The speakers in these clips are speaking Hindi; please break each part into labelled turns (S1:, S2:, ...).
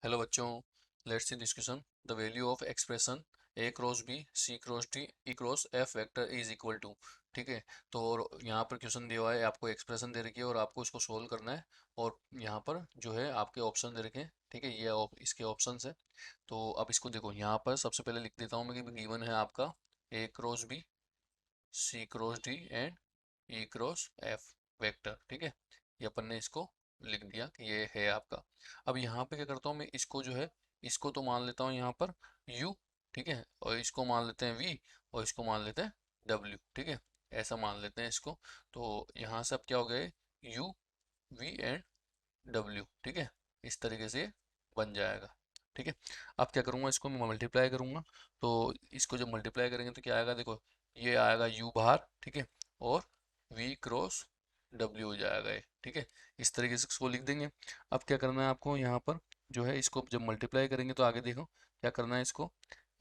S1: हेलो बच्चों, let's see discussion the value of expression a cross b c cross d e cross f vector is equal to. ठीक है, तो और यहाँ पर क्वेश्चन दिया हुआ है, आपको एक्सप्रेशन दे रखी है और आपको इसको सोल्व करना है। और यहाँ पर जो है आपके ऑप्शन दे रखे हैं। ठीक है, ये इसके ऑप्शंस है। तो अब इसको देखो, यहाँ पर सबसे पहले लिख देता हूँ मैं कि गिवन है आपका a cross b c cross d and e cross f vector. ठीक है, ये अपन ने इसको लिख दिया कि ये है आपका। अब यहाँ पे क्या करता हूँ मैं, इसको जो है इसको तो मान लेता हूँ यहाँ पर u। ठीक है, और इसको मान लेते हैं v और इसको मान लेते हैं w। ठीक है, ऐसा मान लेते हैं इसको। तो यहाँ से अब क्या हो गए, u v एंड w। ठीक है, इस तरीके से बन जाएगा। ठीक है, अब क्या करूँगा, इसको मैं मल्टीप्लाई करूँगा। तो इसको जब मल्टीप्लाई करेंगे तो क्या आएगा, देखो ये आएगा u बाहर। ठीक है, और v क्रॉस w हो जाएगा ये। ठीक है, इस तरीके से इसको लिख देंगे। अब क्या करना है आपको, यहाँ पर जो है इसको जब मल्टीप्लाई करेंगे तो आगे देखो क्या करना है, इसको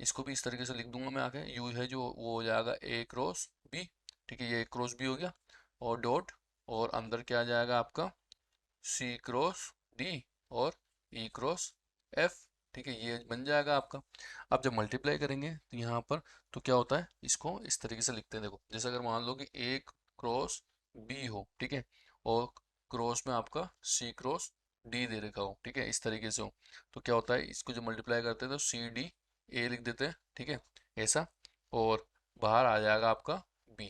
S1: इसको भी इस तरीके से लिख दूंगा मैं। आगे u है जो वो हो जाएगा a क्रॉस b। ठीक है, ये a क्रॉस b हो गया, और डॉट, और अंदर क्या आ जाएगा आपका सी क्रॉस डी और ई क्रॉस एफ। ठीक है, ये बन जाएगा आपका। अब जब मल्टीप्लाई करेंगे तो यहाँ पर तो क्या होता है, इसको इस तरीके से लिखते हैं। देखो जैसे अगर मान लो कि ए क्रॉस बी हो, ठीक है, और क्रॉस में आपका सी क्रॉस डी दे रखा हो, ठीक है, इस तरीके से हो, तो क्या होता है, इसको जब मल्टीप्लाई करते हैं तो सी डी ए लिख देते हैं। ठीक है, ऐसा, और बाहर आ जाएगा आपका बी,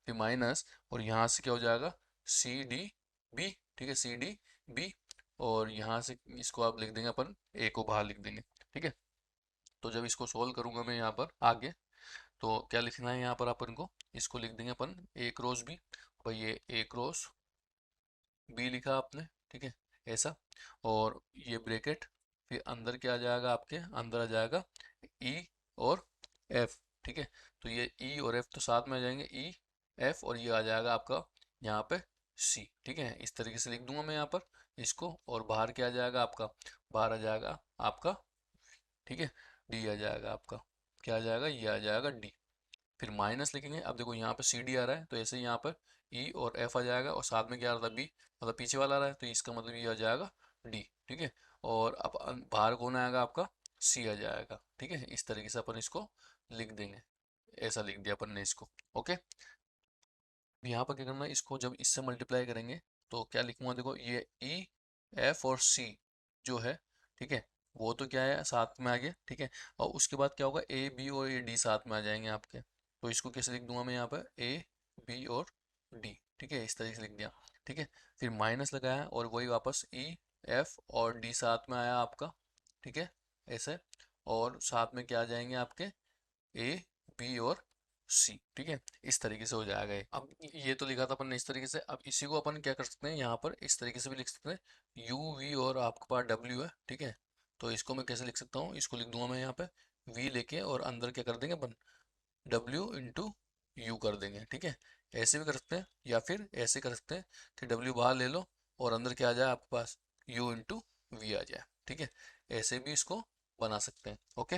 S1: फिर माइनस, और यहाँ से क्या हो जाएगा सी डी बी। ठीक है, सी डी बी, और यहाँ से इसको आप लिख देंगे अपन ए को बाहर लिख देंगे। ठीक है, तो जब इसको सोल्व करूंगा मैं यहाँ पर आगे, तो क्या लिखना है यहाँ पर अपन को, इसको लिख देंगे अपन ए क्रॉस बी। भाई ये ए क्रॉस बी लिखा आपने। ठीक है, ऐसा, और ये ब्रैकेट, फिर अंदर क्या आ जाएगा, आपके अंदर आ जाएगा ई और एफ। ठीक है, तो ये ई और एफ तो साथ में आ जाएंगे, ई एफ, और ये आ जाएगा आपका यहाँ पे सी। ठीक है, इस तरीके से लिख दूंगा मैं यहाँ पर इसको, और बाहर क्या आ जाएगा आपका, बाहर आ जाएगा आपका, ठीक है, डी आ जाएगा आपका, क्या आ जाएगा, ये आ जाएगा डी। फिर माइनस लिखेंगे। अब देखो यहाँ पे सी डी आ रहा है, तो ऐसे ही यहाँ पर ई और एफ आ जाएगा, और साथ में क्या आ रहा था, बी, मतलब पीछे वाला आ रहा है, तो इसका मतलब ये आ जाएगा डी। ठीक है, और अब बाहर कौन आएगा आपका, सी आ जाएगा। ठीक है, इस तरीके से अपन इसको लिख देंगे। ऐसा लिख दिया अपन ने इसको। ओके, यहाँ पर क्या करना है, इसको जब इससे मल्टीप्लाई करेंगे तो क्या लिखूंगा, देखो ये ई एफ और सी जो है, ठीक है, वो तो क्या है साथ में आ गया। ठीक है, और उसके बाद क्या होगा, ए बी और ए डी साथ में आ जाएंगे आपके। तो इसको कैसे लिख दूंगा मैं यहाँ पर, ए बी और डी। ठीक है, इस तरीके से लिख दिया। ठीक है, फिर माइनस लगाया, और वही वापस ई एफ और डी साथ में आया आपका। ठीक है, ऐसे, और साथ में क्या आ जाएंगे आपके, ए बी और सी। ठीक है, इस तरीके से हो जाएगा ये। अब ये तो लिखा था अपन ने इस तरीके से, अब इसी को अपन क्या कर सकते हैं, यहाँ पर इस तरीके से भी लिख सकते हैं, यू वी और आपके पास डब्ल्यू है। ठीक है, तो इसको मैं कैसे लिख सकता हूँ, इसको लिख दूंगा मैं यहाँ पे वी लेके, और अंदर क्या कर देंगे अपन, डब्ल्यू इंटू यू कर देंगे। ठीक है, ऐसे भी कर सकते हैं, या फिर ऐसे कर सकते हैं कि डब्ल्यू बाहर ले लो और अंदर क्या आ जाए आपके पास, यू इंटू वी आ जाए। ठीक है, ऐसे भी इसको बना सकते हैं। ओके,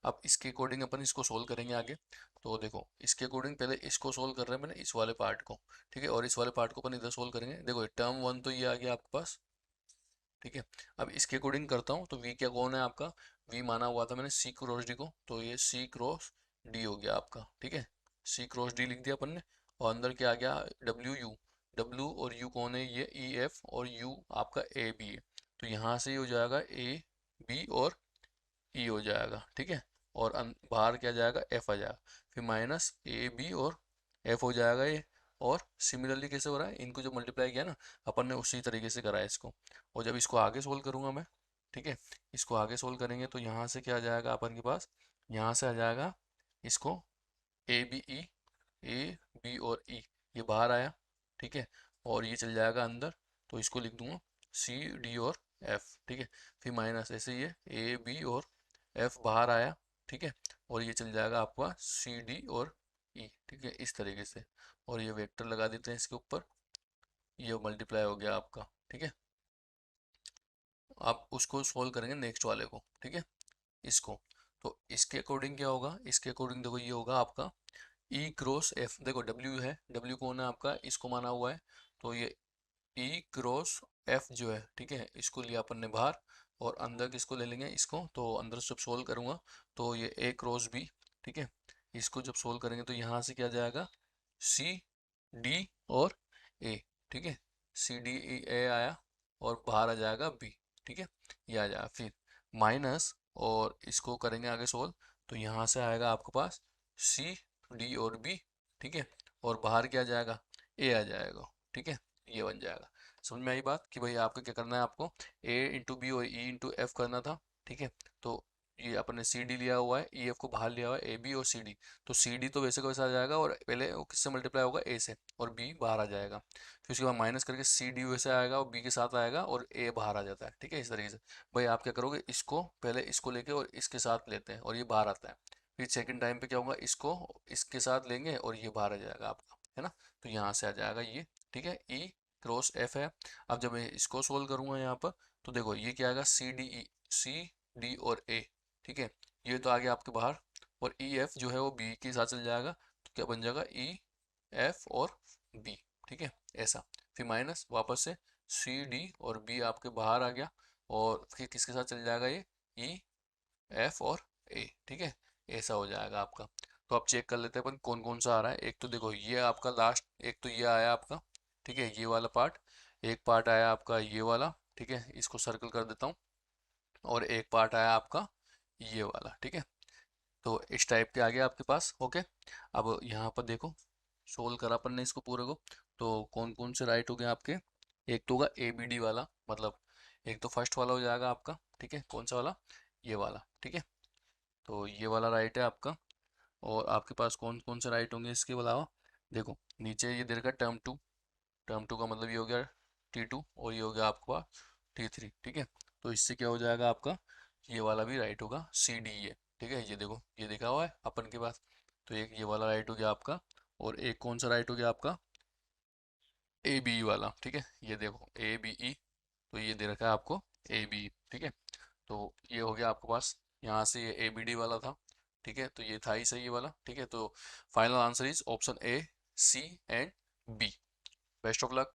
S1: अब इसके अकॉर्डिंग अपन इसको सोल्व करेंगे आगे। तो देखो इसके अकॉर्डिंग पहले इसको सोल्व कर रहे हैं मैंने, इस वाले पार्ट को। ठीक है, और इस वाले पार्ट को अपन इधर सोल्व करेंगे। देखो टर्म वन तो ये आ गया आपके पास। ठीक है, अब इसके अकॉर्डिंग करता हूँ, तो वी क्या कौन है आपका, वी माना हुआ था मैंने सी क्रॉस डी को, तो ये सी क्रॉस डी हो गया आपका। ठीक है, सी क्रॉस डी लिख दिया अपन ने, और अंदर क्या आ गया, डब्ल्यू यू। डब्ल्यू और यू कौन है, ये ई एफ और यू आपका ए बी है। तो यहाँ से हो जाएगा ए बी और ई हो जाएगा। ठीक है, और बाहर क्या जाएगा, एफ आ जाएगा, फिर माइनस ए बी और एफ हो जाएगा ये। और सिमिलरली कैसे हो रहा है, इनको जो मल्टीप्लाई किया ना अपन ने, उसी तरीके से करा है इसको। और जब इसको आगे सोल्व करूंगा मैं, ठीक है, इसको आगे सोल्व करेंगे तो यहाँ से क्या आ जाएगा अपन के पास, यहाँ से आ जाएगा इसको A B E, A B और ई, ये बाहर आया। ठीक है, और ये चल जाएगा अंदर, तो इसको लिख दूंगा सी डी और एफ। ठीक है, फिर माइनस ऐसे ये ए बी और एफ बाहर आया। ठीक है, और ये चल जाएगा आपका सी डी और ई। ठीक है, इस तरीके से, और ये वेक्टर लगा देते हैं इसके ऊपर, ये मल्टीप्लाई हो गया आपका। ठीक है, आप उसको सोल्व करेंगे नेक्स्ट वाले को। ठीक है, इसको, तो इसके अकॉर्डिंग क्या होगा, इसके अकॉर्डिंग देखो ये होगा आपका ई क्रॉस एफ। देखो डब्ल्यू है, डब्ल्यू कौन है आपका, इसको माना हुआ है, तो ये ई क्रॉस एफ जो है, ठीक है, इसको लिया अपन ने बाहर, और अंदर किसको ले लेंगे, इसको। तो अंदर से जब सोल्व करूँगा तो ये ए क्रॉस बी, ठीक है। इसको जब सोल्व करेंगे तो यहाँ से क्या जाएगा, सी डी और ए, ठीक है। सी डी ए आया और बाहर आ जाएगा बी, ठीक है। ये आ जाएगा फिर माइनस, और इसको करेंगे आगे सोल्व तो यहाँ से आएगा आपके पास सी डी और बी, ठीक है। और बाहर क्या आ जाएगा, ए आ जाएगा, ठीक है। ये बन जाएगा। समझ में आई बात कि भाई आपको क्या करना है, आपको ए इंटू बी और ई इंटू एफ करना था, ठीक है। तो ये अपने सी डी लिया हुआ है, ई एफ को बाहर लिया हुआ है, ए बी और सी डी। तो सी डी तो वैसे का वैसा आ जाएगा, और पहले वो किससे मल्टीप्लाई होगा, ए से, और बी बाहर आ जाएगा। फिर उसके बाद माइनस करके सी डी वैसे आएगा और बी के साथ आएगा और ए बाहर आ जाता है, ठीक है। इस तरीके से भाई आप क्या करोगे, इसको पहले इसको लेके और इसके साथ लेते हैं और ये बाहर आता है। फिर सेकंड टाइम पे क्या होगा, इसको इसके साथ लेंगे और ये बाहर आ जाएगा आपका, है ना। तो यहाँ से आ जाएगा ये, ठीक है। ई क्रॉस एफ है। अब जब मैं इसको सोल्व करूंगा यहाँ पर तो देखो ये क्या आएगा, C D E, C D और ए, ठीक है। ये तो आ गया आपके बाहर, और ई एफ जो है वो बी के साथ चल जाएगा, तो क्या बन जाएगा, ई एफ और बी, ठीक है। ऐसा फिर माइनस वापस से सी डी और बी आपके बाहर आ गया, और फिर किसके साथ चल जाएगा, ये ई एफ और ए, ठीक है। ऐसा हो जाएगा आपका। तो आप चेक कर लेते हैं अपन कौन कौन सा आ रहा है। एक तो देखो ये आपका लास्ट, एक तो ये आया आपका, ठीक है, ये वाला पार्ट। एक पार्ट आया आपका ये वाला, ठीक है, इसको सर्कल कर देता हूँ। और एक पार्ट आया आपका ये वाला, ठीक है। तो इस टाइप के आ गया आपके पास, ओके। अब यहाँ पर देखो, सोल्व करा अपन ने इसको पूरे को, तो कौन कौन से राइट हो गए आपके। एक तो होगा ए बी डी वाला, मतलब एक तो फर्स्ट वाला हो जाएगा आपका, ठीक है। कौन सा वाला, ये वाला, ठीक है। तो ये वाला राइट है आपका। और आपके पास कौन कौन से राइट होंगे इसके अलावा, देखो नीचे ये दे रखा है टर्म टू। टर्म टू का मतलब ये हो गया T2, और ये हो गया आपका T3, ठीक है। तो इससे क्या हो जाएगा आपका, ये वाला भी राइट होगा, सी डी ए, ठीक है। ये देखो ये लिखा हुआ है अपन के पास। तो एक ये वाला राइट हो गया आपका, और एक कौन सा राइट हो गया आपका, ए बी वाला, ठीक है। ये देखो ए बी ई, तो ये दे रखा है आपको ए बी, ठीक है। तो ये हो गया आपके पास, यहाँ से ये ए बी डी वाला था, ठीक है। तो ये था ही सही वाला, ठीक है। तो final answer is option a, c and b. Best of luck.